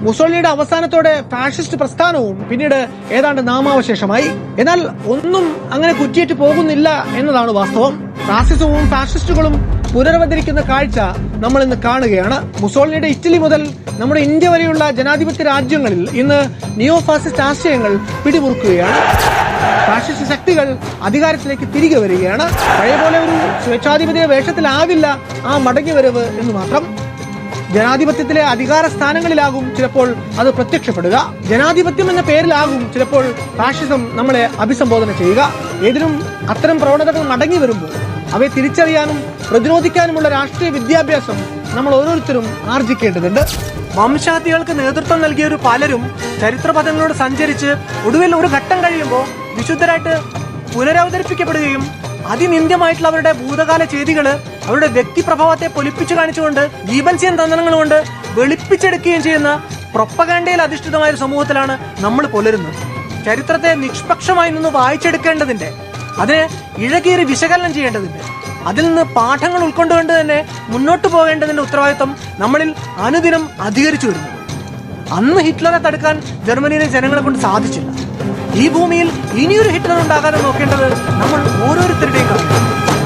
മുസോളിനിയുടെ അവസാനത്തോടെ ഫാഷിസ്റ്റ് പ്രസ്ഥാനവും പിന്നീട് ഏതാണ്ട് നാമാവശേഷമായി. എന്നാൽ ഒന്നും അങ്ങനെ കുറ്റിയേറ്റ് പോകുന്നില്ല എന്നതാണ് വാസ്തവം. ഫാസിസവും ഫാഷിസ്റ്റുകളും പുനരവതരിക്കുന്ന കാഴ്ച നമ്മൾ ഇന്ന് കാണുകയാണ്. മുസോളിനിയുടെ ഇറ്റലി മുതൽ നമ്മുടെ ഇന്ത്യ വരെയുള്ള ജനാധിപത്യ രാജ്യങ്ങളിൽ ഇന്ന് നിയോ ഫാസിസ്റ്റ് ആശയങ്ങൾ പിടിമുറുക്കുകയാണ്. ഫാഷിസ്റ്റ് ശക്തികൾ അധികാരത്തിലേക്ക് തിരികെ വരികയാണ്. പഴയ പോലെ ഒരു സ്വേച്ഛാധിപത്യ വേഷത്തിലാകില്ല ആ മടങ്ങിവരവ് എന്ന് മാത്രം. ജനാധിപത്യത്തിലെ അധികാര സ്ഥാനങ്ങളിലാകും ചിലപ്പോൾ അത് പ്രത്യക്ഷപ്പെടുക. ജനാധിപത്യം എന്ന പേരിലാകും ചിലപ്പോൾ ഫാഷിസം നമ്മളെ അഭിസംബോധന ചെയ്യുക. ഏതിനും അത്തരം പ്രവണതകൾ മടങ്ങി വരുമ്പോൾ അവയെ തിരിച്ചറിയാനും പ്രതിരോധിക്കാനുമുള്ള രാഷ്ട്രീയ വിദ്യാഭ്യാസം നമ്മൾ ഓരോരുത്തരും ആർജിക്കേണ്ടതുണ്ട്. വംശഹത്യകൾക്ക് നേതൃത്വം നൽകിയ പലരും ചരിത്രപഥങ്ങളോട് സഞ്ചരിച്ച് ഒടുവിൽ ഒരു ഘട്ടം കഴിയുമ്പോൾ വിശുദ്ധരായിട്ട് പുനരവതരിപ്പിക്കപ്പെടുകയും അതിനിന്ദ്യമായിട്ടുള്ള അവരുടെ ഭൂതകാല ചെയ്തികള് അവരുടെ വ്യക്തിപ്രഭാവത്തെ പൊലിപ്പിച്ചു കാണിച്ചുകൊണ്ട് ഗീബൽസിയൻ തന്ത്രങ്ങൾ കൊണ്ട് വെളുപ്പിച്ചെടുക്കുകയും ചെയ്യുന്ന പ്രൊപ്പഗാൻഡയിൽ അധിഷ്ഠിതമായ ഒരു സമൂഹത്തിലാണ് നമ്മൾ പുലരുന്നത്. ചരിത്രത്തെ നിഷ്പക്ഷമായി നിന്ന് വായിച്ചെടുക്കേണ്ടതിന്റെ, അതിനെ ഇഴകീറി വിശകലനം ചെയ്യേണ്ടതിന്റെ, അതിൽ നിന്ന് പാഠങ്ങൾ ഉൾക്കൊണ്ടുകൊണ്ട് തന്നെ മുന്നോട്ട് പോകേണ്ടതിന്റെ ഉത്തരവാദിത്വം നമ്മളിൽ അനുദിനം അധികരിച്ചു വരുന്നു. അന്ന് ഹിറ്റ്ലറെ തടുക്കാൻ ജർമ്മനിയിലെ ജനങ്ങളെ കൊണ്ട് സാധിച്ചില്ല. ഈ ഭൂമിയിൽ ഇനിയൊരു ഹിറ്റ്ലർ ഉണ്ടാകാതെ നോക്കേണ്ടത് നമ്മൾ ഓരോരുത്തരുടെയും കാര്യം.